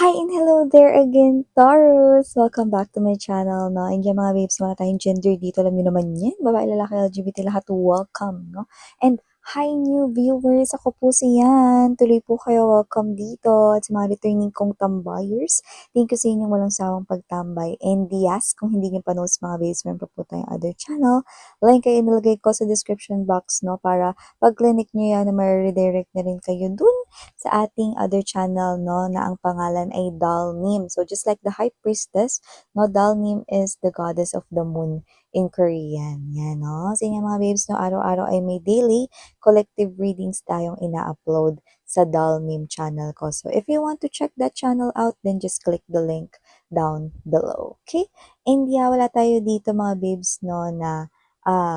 Hi and hello there again, Taurus! Welcome back to my channel, no? And yung mga babes, wala tayong gender dito. Alam niyo naman yan. Babae, lalaki, LGBT, lahat welcome, no? And hi new viewers! Ako po si Yan. Tuloy po kayo welcome dito. At sa mga returning kong tambayers, thank you sa inyong walang sawang pagtambay. And yes, kung hindi niyo pa knows mga babes, meron pa po tayong other channel. Link ay inilagay ko sa description box, no? Para pag clinic niyo yan, ma-redirect na rin kayo dun sa ating other channel, no, na ang pangalan ay Dalnim. So, just like the high priestess, no, Dalnim is the goddess of the moon in Korean. Yan, no. So, yan mga babes, no, araw-araw ay may daily collective readings tayong ina-upload sa Dalnim channel ko. So, if you want to check that channel out, then just click the link down below. Okay? And yeah, wala tayo dito mga babes, no, na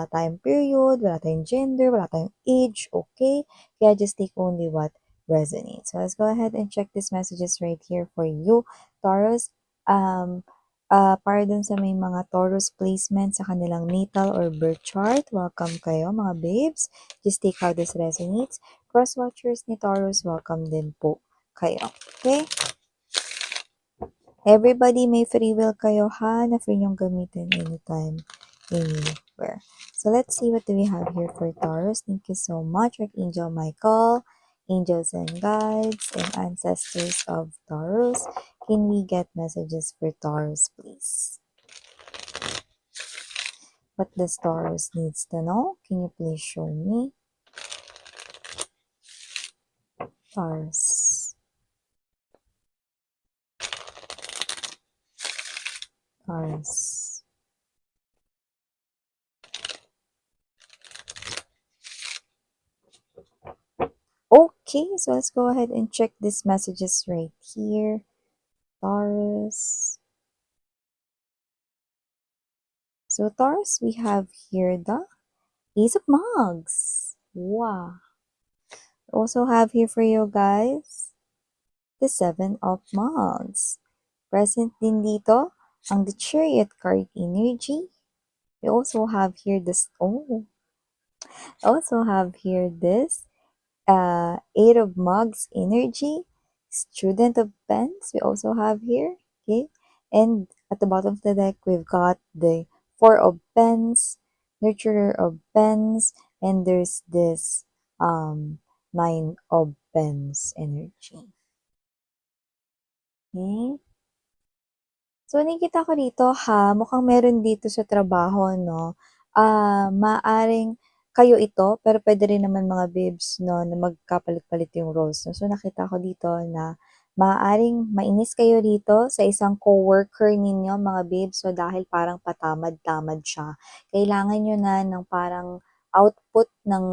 time period, wala tayong gender, wala tayong age, okay? Kaya just take only what resonate. So let's go ahead and check these messages right here for you, Taurus. Para dun sa may mga Taurus placement sa kanilang natal or birth chart, welcome kayo mga babes. Just take how this resonates. Cross watchers ni Taurus, welcome din po kayo. Okay? Everybody may free will kayo ha, na free nyong gamitin anytime, anywhere. So let's see what do we have here for Taurus. Thank you so much, Archangel Michael, angels and guides, and ancestors of Taurus. Can we get messages for Taurus, please? What does Taurus needs to know? Can you please show me? Taurus. Taurus. Okay, so let's go ahead and check these messages right here. Taurus. So Taurus, we have here the Ace of Mugs. Wow. Also have here for you guys the Seven of Mugs. Present din dito ang the Chariot card energy. We also have here this, also have here this Eight of Mugs energy, Student of Pens, we also have here, okay? And at the bottom of the deck, we've got the Four of Pens, Nurturer of Pens, and there's this Nine of Pens energy. Okay? So, nakikita ko dito ha, mukhang meron dito sa trabaho, no? Maaring kayo ito, pero pwede rin naman mga babes, no, na magkapalit-palit yung roles. No? So, nakita ko dito na maaring mainis kayo dito sa isang co-worker ninyo, mga babes. So, dahil parang patamad-tamad siya, kailangan nyo na ng parang output ng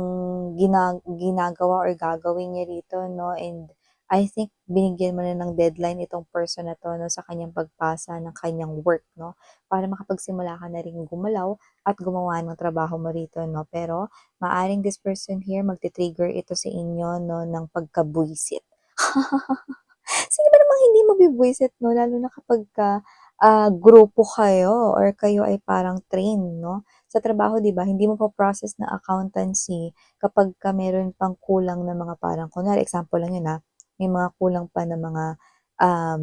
ginagawa or gagawin niya dito, no? And I think binigyan mo na ng deadline itong person na 'to 'no, sa kanyang pagpasa ng kanyang work 'no, para makapagsimula ka na ring gumalaw at gumawa ng trabaho mo rito 'no. Pero maaaring this person here magti-trigger ito sa inyo 'no, ng pagkabwisit. Sino ba namang hindi mabibwisit 'no, lalo na kapagka, grupo kayo or kayo ay parang train 'no. Sa trabaho 'di ba, hindi mo pa process na accountancy kapagka meron pang kulang na mga parang kunwari example lang yun, may mga kulang pa na mga,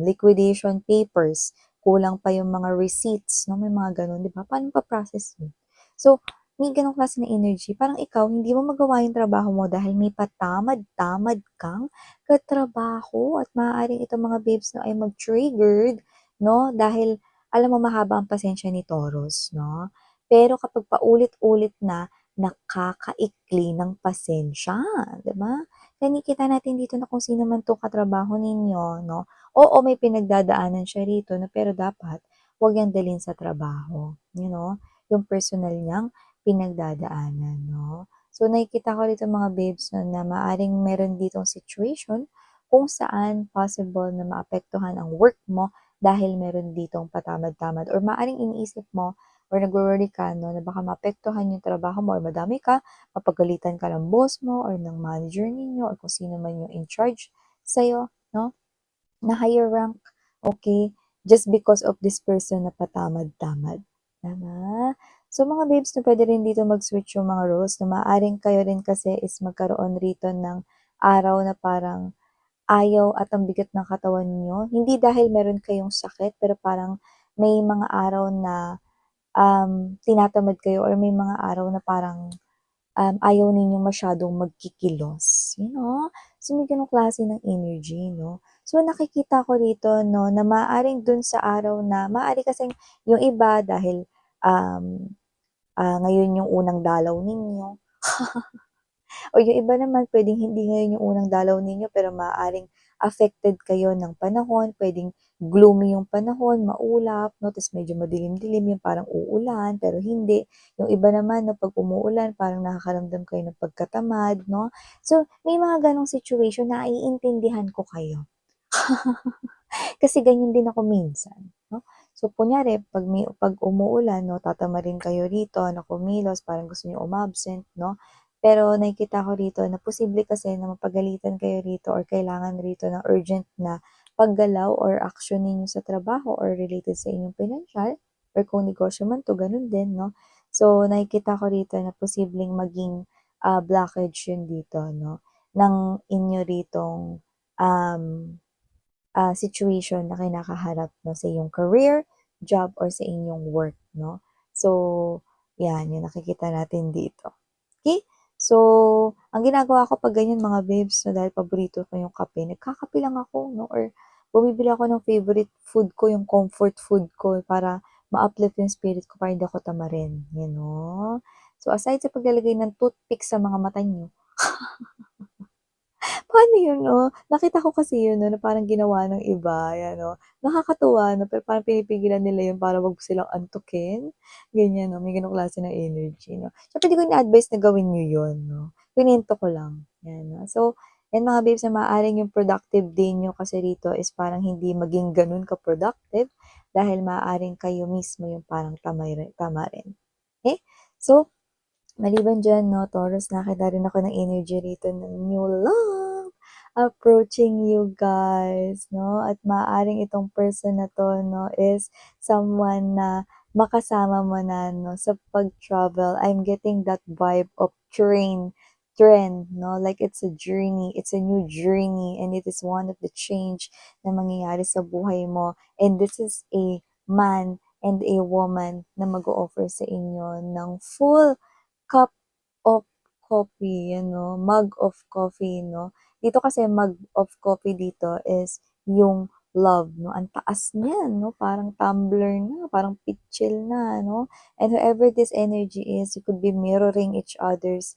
liquidation papers, kulang pa yung mga receipts 'no, may mga gano'n 'di ba, paano pa-process yun? So, may gano'ng klase ng energy, parang ikaw hindi mo magawa yung trabaho mo dahil may patamad-tamad kang katrabaho at maaaring itong mga babes 'no ay mag-triggered 'no, dahil alam mo mahaba ang pasensya ni Taurus 'no. Pero kapag paulit-ulit na, nakakaikli ng pasensya, 'di ba? Kaya nakikita natin dito na kung sino man 'tong katrabaho ninyo 'no, oo may pinagdadaanan siya rito 'no, pero dapat huwag niyang dalhin sa trabaho, yung personal niyang pinagdadaanan 'no. So nakikita ko dito mga babes 'no, na maaaring meron ditong situation kung saan possible na maapektuhan ang work mo dahil meron ditong patamad-tamad or maaaring iniisip mo or nagwo-worry ka 'no, na baka maapektuhan yung trabaho mo or madami ka, mapagalitan ka ng boss mo or ng manager ninyo or kung sino man yung in charge sa'yo 'no, na higher rank, okay, just because of this person na patamad-tamad, tama? So mga babes 'no, puwede rin dito mag-switch yung mga roles na maaaring kayo rin kasi is magkaroon rito ng araw na parang ayaw at ang bigat ng katawan niyo, hindi dahil meron kayong sakit, pero parang may mga araw na, tinatamad kayo or may mga araw na parang, ayaw ninyong masyadong magkikilos, So, may gano'ng klase ng energy 'no. So, nakikita ko rito 'no, na maaaring dun sa araw na maaari kasing yung iba dahil, um, ngayon yung unang dalaw ninyo o yung iba naman puwedeng hindi ngayon yung unang dalaw ninyo pero maaaring affected kayo ng panahon, puwedeng gloomy yung panahon, maulap 'no, ta's medyo madilim-dilim yung parang uulan pero hindi. Yung iba naman 'no, 'pag umuulan parang nakakaramdam kayo ng pagkatamad 'no. So, may mga gano'ng situation, naiintindihan ko kayo. Kasi ganyan din ako minsan 'no. So, kunyari 'pag umuulan 'no, tatamarin kayo rito na kumilos, parang gusto niyo umabsent 'no. Pero nakikita ko rito na posible kasi na mapagalitan kayo rito or kailangan rito ng urgent na paggalaw or action ninyo sa trabaho or related sa inyong pinansyal or kung negosyo man 'to, gano'n din 'no. So, nakikita ko rito na posibleng maging, blockage 'yun dito 'no, ng inyo ritong, um situation na kinakaharap 'no, sa iyong career, job, or sa inyong work 'no. So, 'yan yung nakikita natin dito. Okay. So, ang ginagawa ko 'pag ganyan mga babes 'no, dahil paborito ko yung kape, nagkakape lang ako 'no, or bumibili ako ng favorite food ko, yung comfort food ko para ma-uplift yung spirit ko para hindi ako tamarin, So, aside sa paglalagay ng toothpick sa mga mata niyo, paano yun 'no? Nakita ko kasi yun 'no, na parang ginawa ng iba, ayan 'no. Nakakatuwa 'no, pero parang pinipigilan nila yun para wag silang antukin, ganyan 'no, may gano'ng klase ng energy 'no. Siyempre di ko ina-advice na gawin niyo yun 'no, kinuwento ko lang, 'yan 'no. So, 'yan mga babes na maaaring yung productive day niyo kasi rito is parang hindi maging gano'n ka-productive dahil maaaring kayo mismo yung parang tamarin, okey? So, maliban diyan 'no, Taurus, nakita rin ako ng energy rito ng new love approaching you guys 'no, at maaaring itong person na 'to 'no is someone na makasama mo na 'no sa pag-travel. I'm getting that vibe of trend 'no, like it's a journey, it's a new journey and it is one of the change na mangyayari sa buhay mo, and this is a man and a woman na mag-o-offer sa inyo ng full cup of coffee, mug of coffee 'no. Dito kasi mug of coffee dito is yung love 'no, ang taas niyan 'no, parang tumbler na, parang pitchil na 'no. And whoever this energy is, you could be mirroring each other's,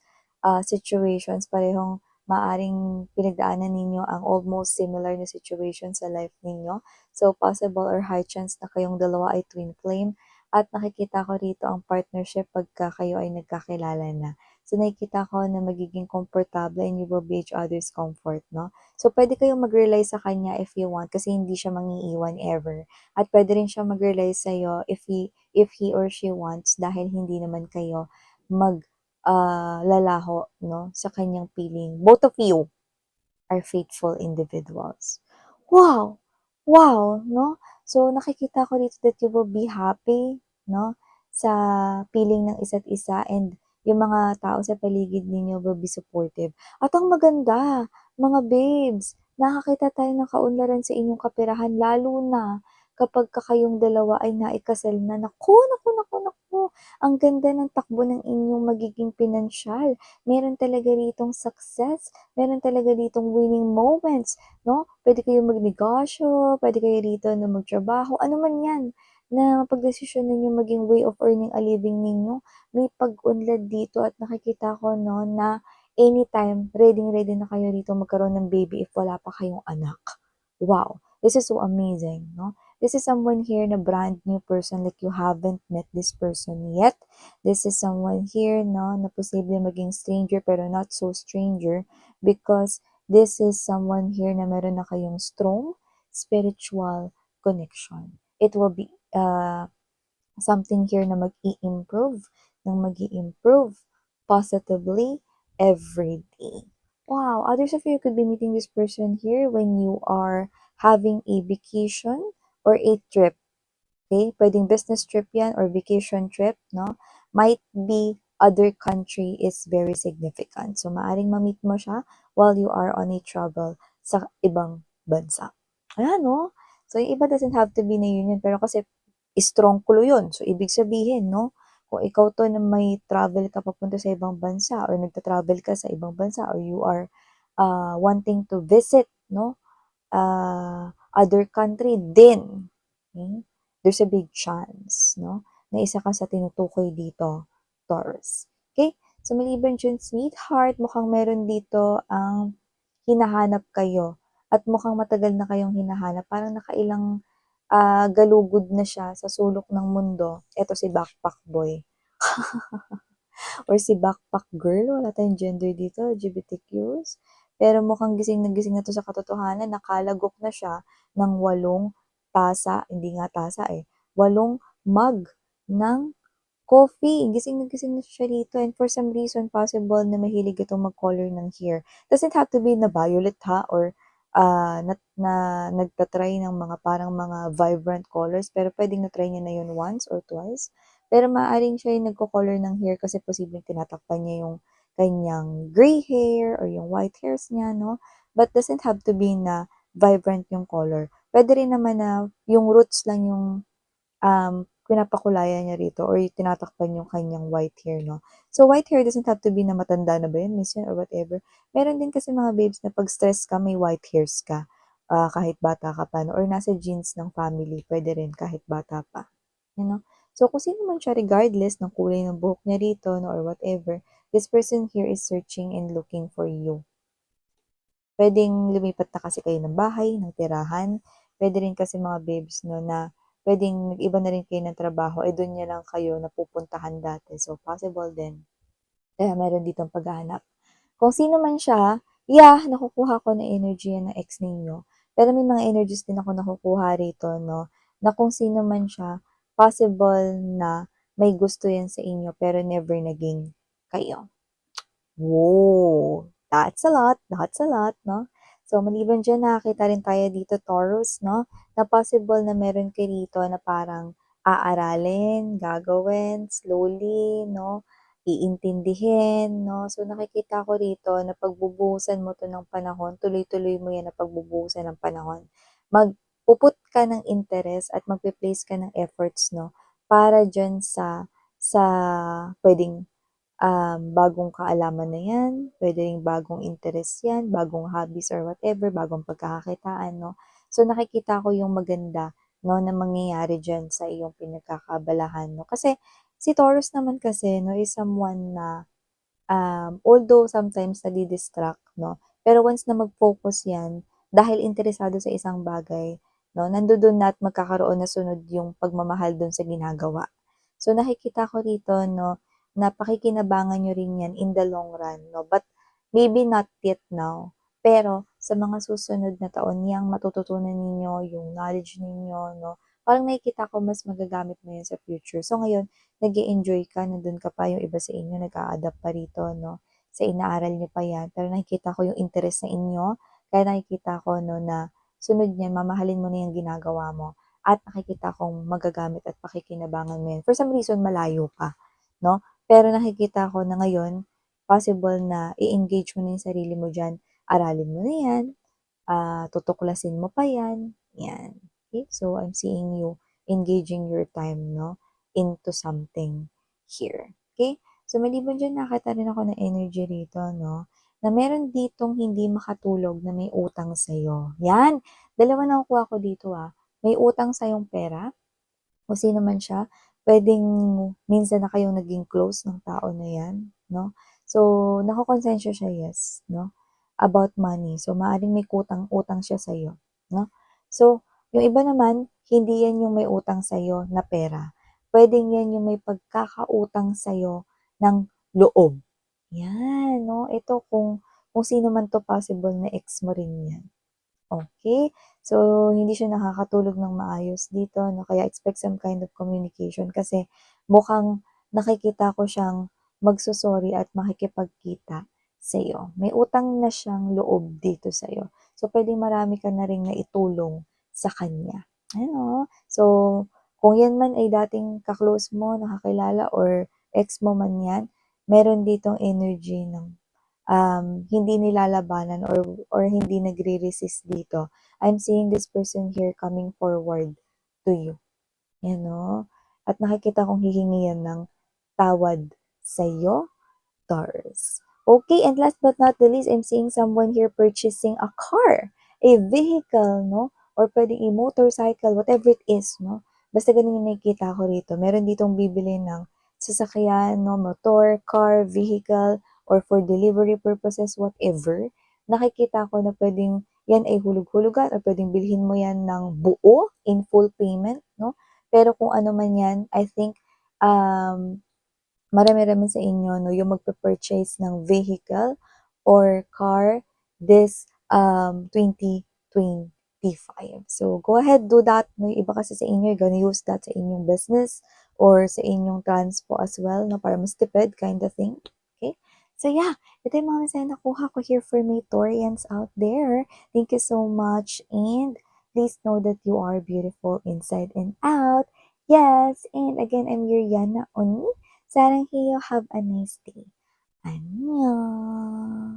situations, parehong maaring pinagdaanan ninyo ang almost similar na situation sa life ninyo. So, possible or high chance na kayong dalawa ay twin flame at nakikita ko rito ang partnership pagka kayo ay nagkakilala na. So, nakikita ko na magiging komportable and you will be each other's comfort, 'no? So, pwede kayong mag-rely sa kanya if you want kasi hindi siya mangiiwan ever. At pwede rin siya mag-rely sa'yo if he or she wants dahil hindi naman kayo lalaho, 'no, sa kanyang piling. Both of you are faithful individuals. Wow! Wow, 'no? So, nakikita ko dito that you will be happy, 'no, sa piling ng isa't isa and yung mga tao sa paligid ninyo will be supportive. At ang maganda, mga babes, nakakita tayo ng kaunlaran sa inyong kaperahan lalo na kapagka kayong dalawa ay naikasal na. Naku, naku, naku, naku! Ang ganda ng takbo ng inyong magiging pinansyal. Meron talaga ditong success, meron talaga ditong winning moments, 'no? Puwede kayong magnegosyo, puwede kayo rito na magtrabaho, ano man 'yan na mapagdesisyonan niyong maging way of earning a living ninyo, may pag-unlad dito at nakikita ko 'no, na anytime reading-ready na kayo rito magkaroon ng baby if wala pa kayong anak. Wow, this is so amazing 'no? This is someone here na brand new person, like you haven't met this person yet. This is someone here 'no, na posible maging stranger pero not so stranger because this is someone here na meron na kayong strong spiritual connection. It will be, something here na mag-i-improve positively every day. Wow, others of you could be meeting this person here when you are having a vacation or a trip. Okay, puwedeng business trip 'yan or vacation trip 'no. Might be other country is very significant. So, maaring ma-meet mo siya while you are on a travel sa ibang bansa. Ayan 'no? So, yung iba doesn't have to be na yun pero kasi strong clue yun. So, ibig sabihin 'no, kung ikaw 'to na may travel ka papunta sa ibang bansa or nagta-travel ka sa ibang bansa or you are, wanting to visit 'no, other country din, hmm, there's a big chance 'no, na isa ka sa tinutukoy dito, Taurus. Okay. So, maliban diyan sweetheart, mukhang meron dito ang hinahanap kayo at mukhang matagal na kayong hinahanap. Parang nakailang, galugod na siya sa sulok ng mundo. Eto si backpack boy or si backpack girl, wala tayong gender dito, LGBTQs. Pero mukhang gising na 'to sa katotohanan, nakalagok na siya ng 8 tasa, hindi nga tasa, 8 mug ng coffee. Gising na siya dito and for some reason possible na mahilig itong mag-color ng hair. Doesn't have to be na violet ha or, nagta-try ng mga parang mga vibrant colors pero puwedeng na-try niya na yun once or twice. Pero maaaring siya yung nagko-color ng hair kasi posibleng tinatakpan niya yung kanyang gray hair or yung white hairs niya 'no, but doesn't have to be na vibrant yung color. Puwede rin naman na yung roots lang yung pinapakulayan niya rito or tinatakpan yung kanyang white hair 'no. So, white hair doesn't have to be na matanda na ba yun, miss yun or whatever. Meron din kasi mga babes na 'pag stress ka may white hairs ka, kahit bata ka pa 'no or nasa genes ng family, puwede rin kahit bata pa, you know. So, kung sino man siya regardless ng kulay ng buhok niya rito 'no or whatever, this person here is searching and looking for you. Puwedeng lumipat na kasi kayo ng bahay, ng tirahan. Puwede rin kasi mga babes 'no, na puwedeng nag-iba na rin kayo ng trabaho, dun niya lang kayo napupuntahan dati. So, possible din. Kaya meron ditong paghahanap. Kung sino man siya, yeah, nakukuha ko na energy yan ng ex ninyo. Pero may mga energies din ako nakukuha rito 'no, na kung sino man siya, possible na may gusto yan sa inyo pero never naging kayo. Wow! That's a lot 'no? So, maliban diyan nakakita rin tayo dito Taurus 'no, na possible na meron ka rito na parang aaralin, gagawin slowly 'no, iintindihin 'no. So, nakikita ko rito na pagbubuhusan mo 'to ng panahon, tuloy-tuloy mo 'yan na pagbubuhusan ng panahon. Ka ng interes at magpe-place ka ng efforts 'no, para diyan sa puwedeng bagong kaalaman na 'yan, puwede ring bagong interes 'yan, bagong hobbies or whatever, bagong pagkakakitaan 'no. So, nakikita ko yung maganda 'no, na mangyayari diyan sa iyong pinagkakaabalahan 'no. Kasi si Taurus naman kasi 'no, is someone na although sometimes nadi-distract 'no, pero once na mag-focus 'yan, dahil interesado sa isang bagay 'no, nandodo'n na at magkakaroon na sunod yung pagmamahal do'n sa ginagawa. So, nakikita ko rito 'no, na pakikinabangan niyo rin 'yan in the long run 'no, but maybe not yet now, pero sa mga susunod na taon 'yang matututunan ninyo, yung knowledge ninyo 'no, parang nakikita ko mas magagamit mo 'yan sa future. So, ngayon nag-e-enjoy ka, nandun ka pa, yung iba sa inyo nag-a-adapt pa rito 'no, sa inaaral niyo pa 'yan. Pero nakikita ko yung interest sa inyo, kaya nakikita ko 'no na sunod niyan mamahalin mo na yung ginagawa mo at nakikita kong magagamit at pakikinabangan mo 'yan. For some reason malayo pa 'no, pero nakikita ko na ngayon possible na i-engage mo na yung sarili mo diyan, aralin mo na 'yan, tutuklasin mo pa 'yan, 'yan. Okay, so I'm seeing you engaging your time 'no, into something here, okay. So, maliban diyan nakita rin ako ng energy rito 'no, na meron ditong hindi makatulog na may utang sa'yo, 'yan. Dalawa nakukuha ko dito, may utang sa'yong pera, kung sino man siya, puwedeng minsan na kayong naging close ng tao na 'yan 'no. So, nakokonsensya siya, yes 'no, about money. So, maaaring may utang siya sa'yo 'no. So, yung iba naman, hindi 'yan yung may utang sa'yo na pera, puwedeng 'yan yung may pagkakautang sa'yo ng loob, 'yan 'no. Ito kung sino man 'to possible na ex mo rin 'yan. Okay. So, hindi siya nakakatulog ng maayos dito 'no, kaya expect some kind of communication kasi mukhang nakikita ko siyang magso-sorry at makikipagkita sa'yo. May utang na siyang loob dito sa'yo. So, puwedeng marami ka na ring naitulong sa kanya, ano. So, kung 'yan man ay dating ka-close mo, nakakilala or ex mo man 'yan, meron ditong energy ng hindi nilalabanan or hindi nagre-resist dito. I'm seeing this person here coming forward to you, you know? At nakikita kong hihingi yan ng tawad sa'yo, Taurus. Okay, and last but not the least, I'm seeing someone here purchasing a car, a vehicle, no? Or pwedeng a motorcycle, whatever it is, no? Basta ganun yung nakikita ko rito. Meron ditong bibili ng sasakyan, no? Motor, car, vehicle, or for delivery purposes, whatever. Nakikita ko na pwedeng yan ay hulog-hulugan or pwedeng bilhin mo yan ng buo in full payment, no? Pero kung ano man yan, I think marami-rami sa inyo 'no, yung magpe-purchase ng vehicle or car this, 2025. So, go ahead, do that 'no, yung iba kasi sa inyo gonna use that sa inyong business or sa inyong transpo as well 'no, para mas tipid kinda thing, okay? So yeah, ito yung mga mensaheng nakuha ko here for my Taurians out there. Thank you so much and please know that you are beautiful inside and out. Yes, and again, I'm your Yana Oni. 사랑해요. Have a nice day. 안녕.